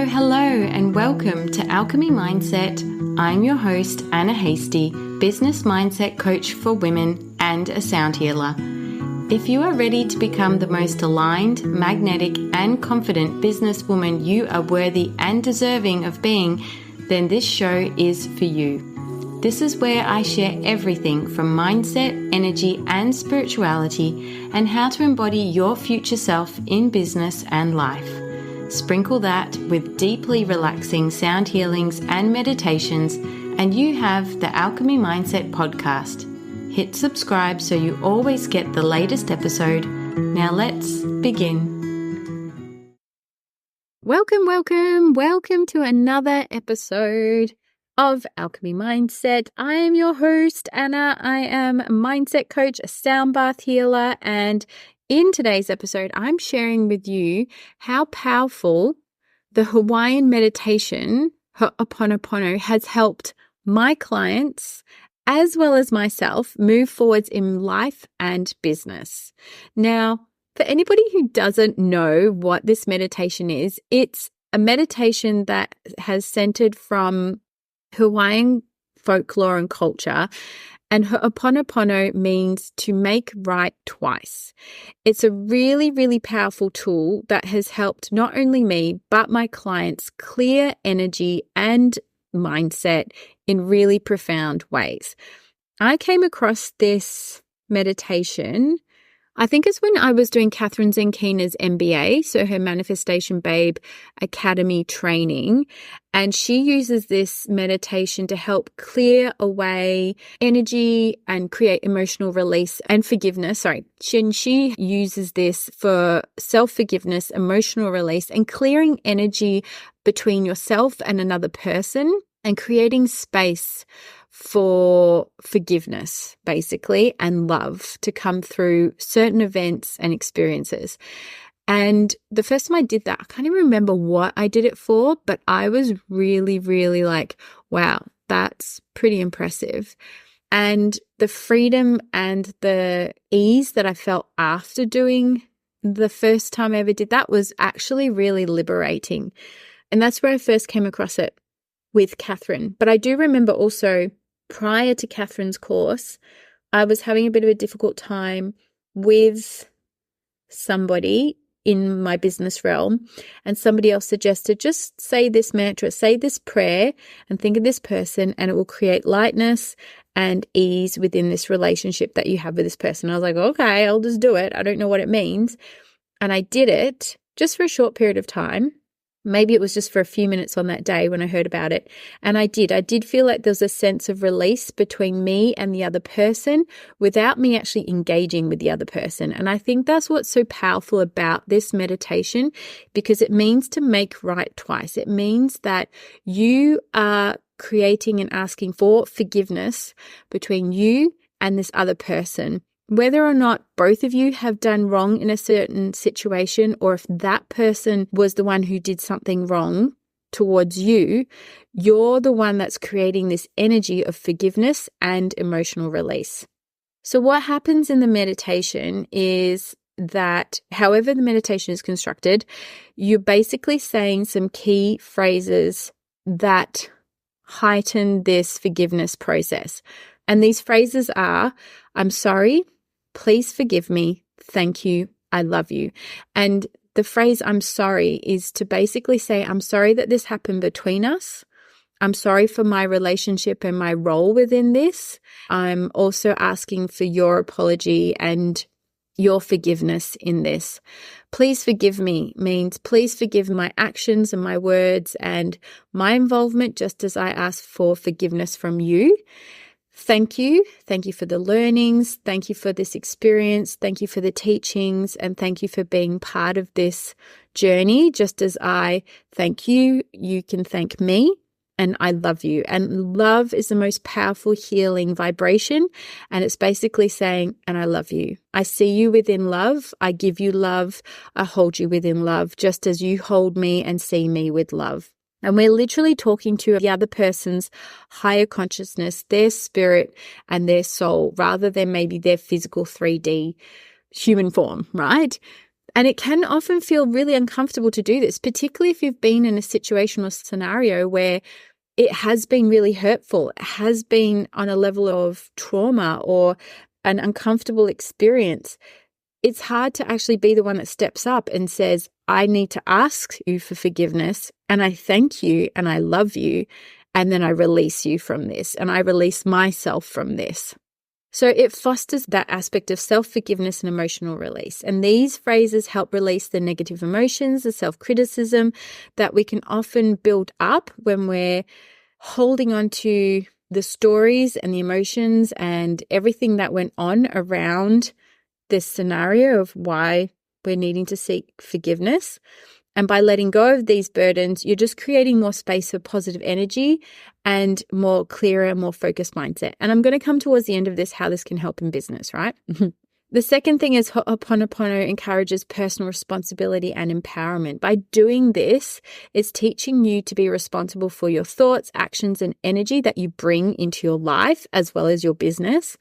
Hello, and welcome to Alchemy Mindset. I'm your host, Anna Hasty, business mindset coach for women and a sound healer. If you are ready to become the most aligned, magnetic, and confident businesswoman you are worthy and deserving of being, then this show is for you. This is where I share everything from mindset, energy, and spirituality, and how to embody your future self in business and life. Sprinkle that with deeply relaxing sound healings and meditations, and you have the Alchemy Mindset podcast. Hit subscribe so you always get the latest episode. Now let's begin. Welcome to another episode of Alchemy Mindset. I am your host, Anna. I am a mindset coach, a sound bath healer, and in today's episode, I'm sharing with you how powerful the Hawaiian meditation, Ho'oponopono, has helped my clients as well as myself move forwards in life and business. Now, for anybody who doesn't know what this meditation is, it's a meditation that has centered from Hawaiian folklore and culture. And Ho'oponopono means to make right twice. It's a really, really powerful tool that has helped not only me, but my clients clear energy and mindset in really profound ways. I came across this meditation, I think it's when I was doing Catherine Zenkina's MBA, so her Manifestation Babe Academy training, and she uses this meditation to help clear away energy and create emotional release and forgiveness. She uses this for self-forgiveness, emotional release, and clearing energy between yourself and another person and creating space for forgiveness, basically, and love to come through certain events and experiences. And the first time I did that, I can't even remember what I did it for, but I was really, really like, wow, that's pretty impressive. And the freedom and the ease that I felt after doing the first time I ever did that was actually really liberating. And that's where I first came across it with Catherine. But I do remember also prior to Catherine's course, I was having a bit of a difficult time with somebody in my business realm, and somebody else suggested just say this mantra, say this prayer, and think of this person, and it will create lightness and ease within this relationship that you have with this person. I was like, okay, I'll just do it. I don't know what it means. And I did it just for a short period of time. Maybe it was just for a few minutes on that day when I heard about it. And I did feel like there was a sense of release between me and the other person without me actually engaging with the other person. And I think that's what's so powerful about this meditation, because it means to make right twice. It means that you are creating and asking for forgiveness between you and this other person. Whether or not both of you have done wrong in a certain situation, or if that person was the one who did something wrong towards you, you're the one that's creating this energy of forgiveness and emotional release. So what happens in the meditation is that however the meditation is constructed, you're basically saying some key phrases that heighten this forgiveness process. And these phrases are, I'm sorry, please forgive me, thank you, I love you. And the phrase I'm sorry is to basically say, I'm sorry that this happened between us. I'm sorry for my relationship and my role within this. I'm also asking for your apology and your forgiveness in this. Please forgive me means please forgive my actions and my words and my involvement, just as I ask for forgiveness from you. Thank you. Thank you for the learnings. Thank you for this experience. Thank you for the teachings. And thank you for being part of this journey. Just as I thank you, you can thank me. And I love you. And love is the most powerful healing vibration. And it's basically saying, and I love you. I see you within love. I give you love. I hold you within love, just as you hold me and see me with love. And we're literally talking to the other person's higher consciousness, their spirit and their soul, rather than maybe their physical 3D human form, right? And it can often feel really uncomfortable to do this, particularly if you've been in a situation or scenario where it has been really hurtful, it has been on a level of trauma or an uncomfortable experience. It's hard to actually be the one that steps up and says, I need to ask you for forgiveness, and I thank you and I love you, and then I release you from this and I release myself from this. So it fosters that aspect of self-forgiveness and emotional release. And these phrases help release the negative emotions, the self-criticism that we can often build up when we're holding on to the stories and the emotions and everything that went on around this scenario of why we're needing to seek forgiveness. And by letting go of these burdens, you're just creating more space for positive energy and more clearer, more focused mindset. And I'm going to come towards the end of this, how this can help in business, right? The second thing is Ho'oponopono encourages personal responsibility and empowerment. By doing this, it's teaching you to be responsible for your thoughts, actions, and energy that you bring into your life as well as your business.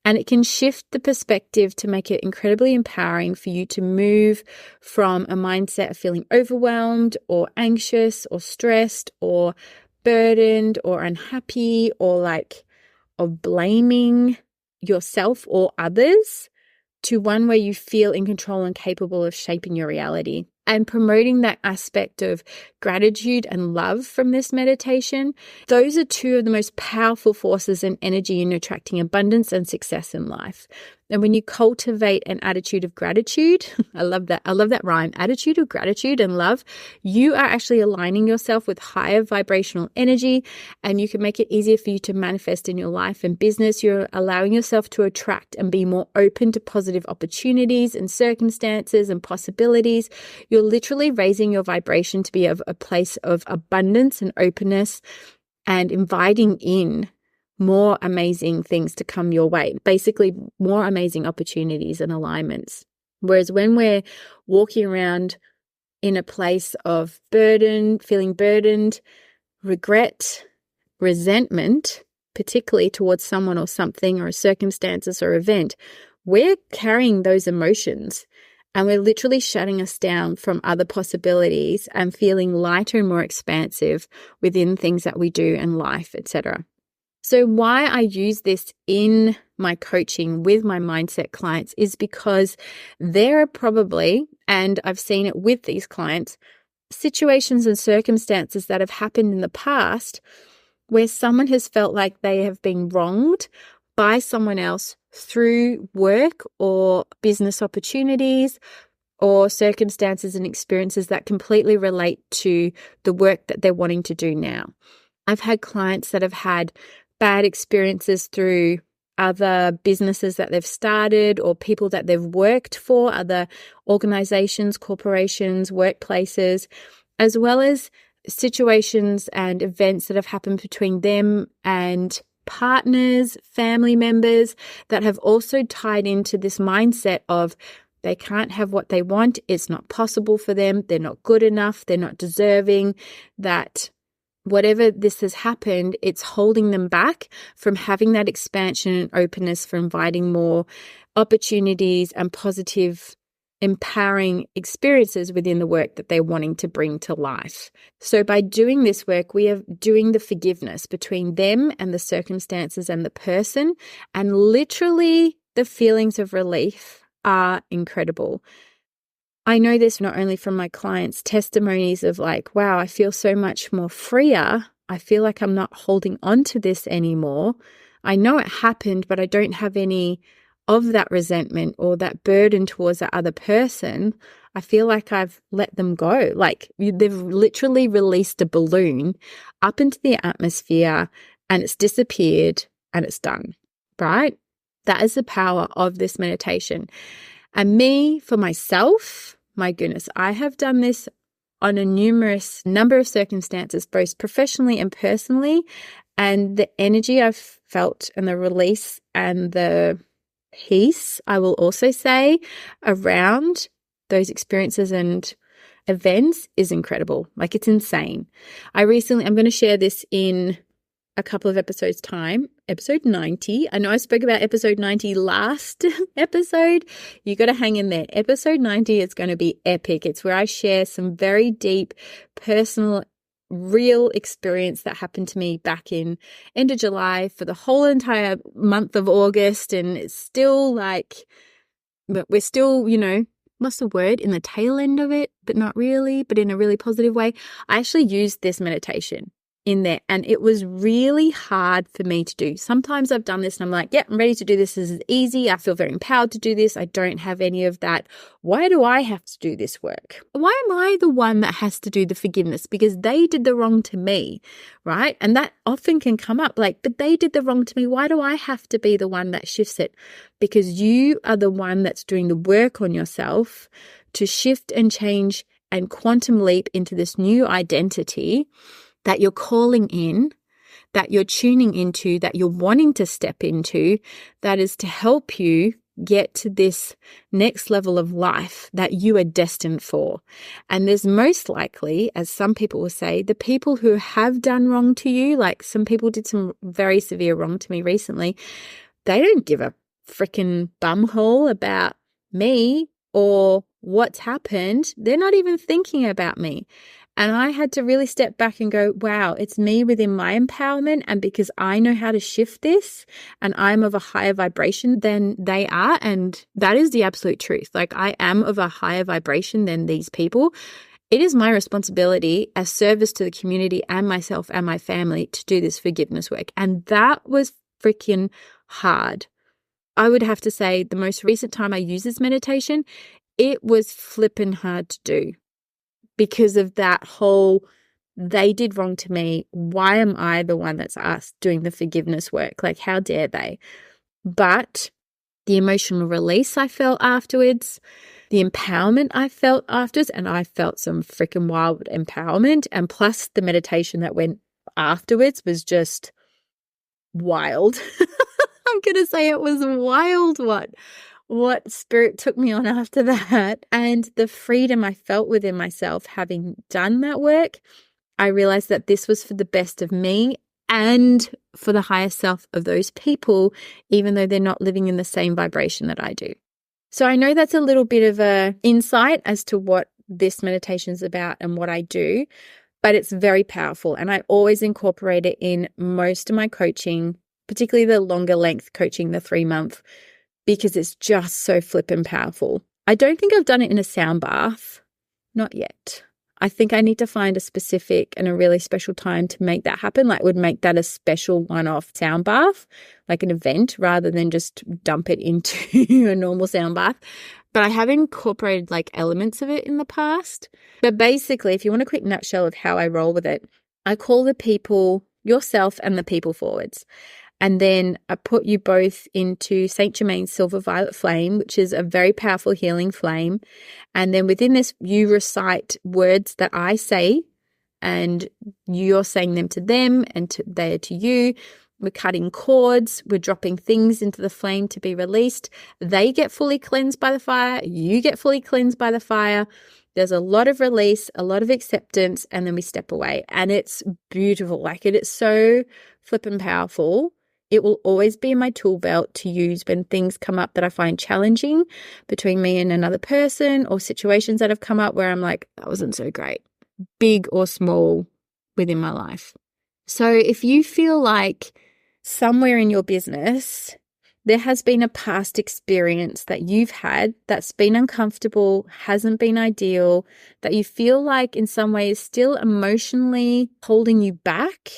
And it can shift the perspective to make it incredibly empowering for you to move from a mindset of feeling overwhelmed or anxious or stressed or burdened or unhappy or of blaming yourself or others to one where you feel in control and capable of shaping your reality. And promoting that aspect of gratitude and love from this meditation, those are two of the most powerful forces and energy in attracting abundance and success in life. And when you cultivate an attitude of gratitude, I love that rhyme, attitude of gratitude and love, you are actually aligning yourself with higher vibrational energy, and you can make it easier for you to manifest in your life and business. You're allowing yourself to attract and be more open to positive opportunities and circumstances and possibilities. You're literally raising your vibration to be of a place of abundance and openness and inviting in more amazing things to come your way, basically more amazing opportunities and alignments. Whereas when we're walking around in a place of burden, feeling burdened, regret, resentment, particularly towards someone or something or circumstances or event, we're carrying those emotions and we're literally shutting us down from other possibilities and feeling lighter and more expansive within things that we do in life, etc. So why I use this in my coaching with my mindset clients is because there are probably, and I've seen it with these clients, situations and circumstances that have happened in the past where someone has felt like they have been wronged by someone else through work or business opportunities or circumstances and experiences that completely relate to the work that they're wanting to do now. I've had clients that have had bad experiences through other businesses that they've started or people that they've worked for, other organizations, corporations, workplaces, as well as situations and events that have happened between them and partners, family members that have also tied into this mindset of they can't have what they want, it's not possible for them, they're not good enough, they're not deserving, that whatever this has happened, it's holding them back from having that expansion and openness for inviting more opportunities and positive, empowering experiences within the work that they're wanting to bring to life. So by doing this work, we are doing the forgiveness between them and the circumstances and the person, and literally the feelings of relief are incredible. I know this not only from my clients' testimonies of wow, I feel so much more freer. I feel like I'm not holding on to this anymore. I know it happened, but I don't have any of that resentment or that burden towards that other person. I feel like I've let them go. They've literally released a balloon up into the atmosphere and it's disappeared and it's done, right? That is the power of this meditation. And me, for myself, my goodness, I have done this on a numerous number of circumstances, both professionally and personally. And the energy I've felt and the release and the peace, I will also say, around those experiences and events is incredible. It's insane. I'm going to share this in a couple of episodes time, episode 90. I know I spoke about episode 90 last episode. You got to hang in there. Episode 90 is going to be epic. It's where I share some very deep personal real experience that happened to me back in end of July for the whole entire month of August. And it's still but we're still, what's the word, in the tail end of it, but not really, but in a really positive way. I actually used this meditation in there, and it was really hard for me to do. Sometimes I've done this and I'm like, yeah, I'm ready to do this. This is easy. I feel very empowered to do this. I don't have any of that. Why do I have to do this work? Why am I the one that has to do the forgiveness? Because they did the wrong to me, right? And that often can come up but they did the wrong to me. Why do I have to be the one that shifts it? Because you are the one that's doing the work on yourself to shift and change and quantum leap into this new identity that you're calling in, that you're tuning into, that you're wanting to step into, that is to help you get to this next level of life that you are destined for. And there's most likely, as some people will say, the people who have done wrong to you, like some people did some very severe wrong to me recently, they don't give a freaking bumhole about me or what's happened. They're not even thinking about me. And I had to really step back and go, wow, it's me within my empowerment. And because I know how to shift this and I'm of a higher vibration than they are. And that is the absolute truth. I am of a higher vibration than these people. It is my responsibility as service to the community and myself and my family to do this forgiveness work. And that was freaking hard. I would have to say the most recent time I used this meditation, it was flippin' hard to do. Because of that whole, they did wrong to me. Why am I the one that's asked doing the forgiveness work? How dare they? But the emotional release I felt afterwards, the empowerment I felt afterwards, and I felt some freaking wild empowerment. And plus the meditation that went afterwards was just wild. I'm going to say it was wild what spirit took me on after that, and the freedom I felt within myself having done that work. I realized that this was for the best of me and for the higher self of those people, even though they're not living in the same vibration that I do. So I know that's a little bit of a insight as to what this meditation is about and what I do, but it's very powerful. And I always incorporate it in most of my coaching, particularly the longer length coaching, the 3-month, because it's just so flippin' powerful. I don't think I've done it in a sound bath. Not yet. I think I need to find a specific and a really special time to make that happen. Would make that a special one-off sound bath, like an event, rather than just dump it into a normal sound bath. But I have incorporated elements of it in the past. But basically, if you want a quick nutshell of how I roll with it, I call the people, yourself and the people forwards. And then I put you both into Saint Germain's Silver Violet Flame, which is a very powerful healing flame. And then within this, you recite words that I say, and you're saying them to them, and they're to you. We're cutting cords. We're dropping things into the flame to be released. They get fully cleansed by the fire. You get fully cleansed by the fire. There's a lot of release, a lot of acceptance, and then we step away. And it's beautiful. It is so flippin' powerful. It will always be in my tool belt to use when things come up that I find challenging between me and another person, or situations that have come up where I'm like, that wasn't so great, big or small within my life. So if you feel like somewhere in your business, there has been a past experience that you've had that's been uncomfortable, hasn't been ideal, that you feel like in some ways still emotionally holding you back,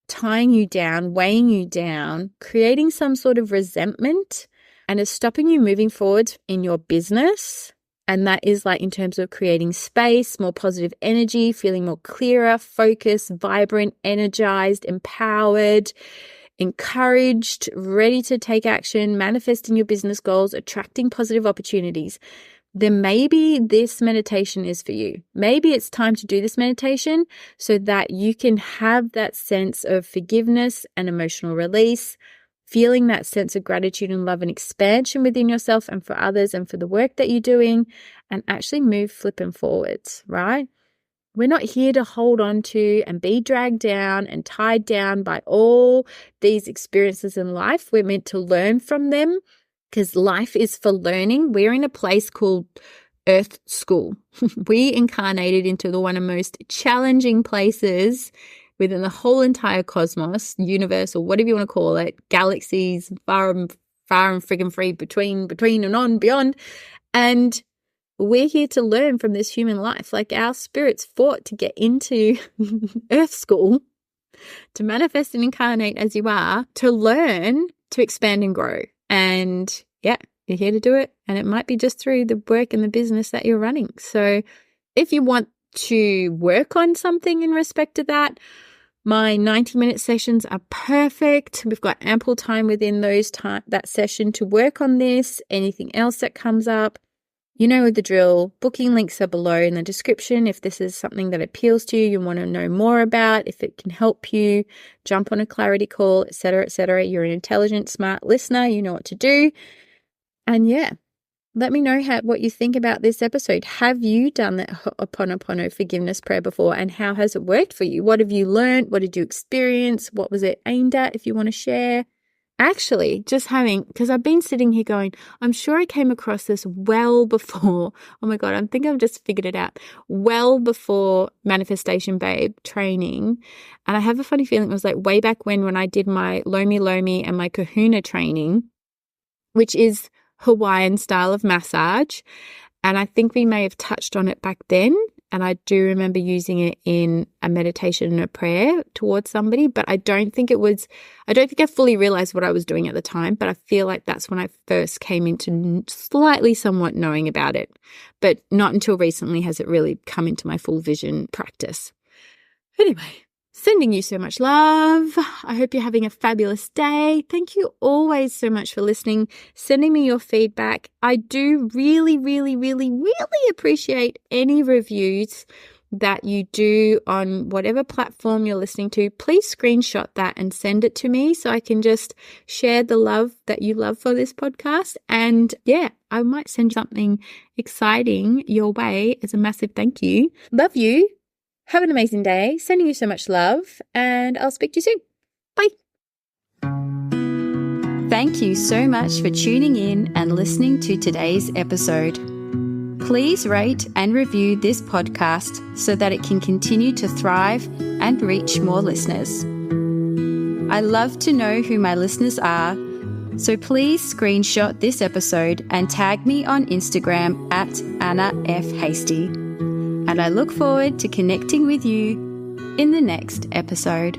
tying you down, weighing you down, creating some sort of resentment, and is stopping you moving forward in your business. And that is in terms of creating space, more positive energy, feeling more clearer, focused, vibrant, energized, empowered, encouraged, ready to take action, manifesting your business goals, attracting positive opportunities. Then maybe this meditation is for you. Maybe it's time to do this meditation so that you can have that sense of forgiveness and emotional release, feeling that sense of gratitude and love and expansion within yourself and for others and for the work that you're doing, and actually move flipping forwards, right? We're not here to hold on to and be dragged down and tied down by all these experiences in life. We're meant to learn from them because life is for learning. We're in a place called Earth School. We incarnated into one of the most challenging places within the whole entire cosmos, universe, or whatever you want to call it, galaxies, far and friggin' free, between and on, beyond. And we're here to learn from this human life. Like, our spirits fought to get into Earth School, to manifest and incarnate as you are, to learn, to expand and grow. And yeah, you're here to do it. And it might be just through the work and the business that you're running. So if you want to work on something in respect to that, my 90-minute sessions are perfect. We've got ample time within that session to work on this. Anything else that comes up, you know the drill. Booking links are below in the description. If this is something that appeals to you, you want to know more about, if it can help you, jump on a clarity call, etc., etc. You're an intelligent, smart listener. You know what to do. And yeah, let me know what you think about this episode. Have you done that Ho'oponopono forgiveness prayer before, and how has it worked for you? What have you learned? What did you experience? What was it aimed at, if you want to share? Actually, because I've been sitting here going, I'm sure I came across this well before, oh my God, I think I've just figured it out, well before Manifestation Babe training. And I have a funny feeling it was like way back when I did my Lomi Lomi and my Kahuna training, which is Hawaiian style of massage. And I think we may have touched on it back then. And I do remember using it in a meditation and a prayer towards somebody, but I don't think I fully realized what I was doing at the time, but I feel like that's when I first came into slightly somewhat knowing about it, but not until recently has it really come into my full vision practice. Anyway, sending you so much love. I hope you're having a fabulous day. Thank you always so much for listening, sending me your feedback. I do really, really, really, really appreciate any reviews that you do on whatever platform you're listening to. Please screenshot that and send it to me so I can just share the love that you love for this podcast. And yeah, I might send something exciting your way as a massive thank you. Love you. Have an amazing day. Sending you so much love, and I'll speak to you soon. Bye. Thank you so much for tuning in and listening to today's episode. Please rate and review this podcast so that it can continue to thrive and reach more listeners. I love to know who my listeners are, so please screenshot this episode and tag me on Instagram at Anna F. Hasty. And I look forward to connecting with you in the next episode.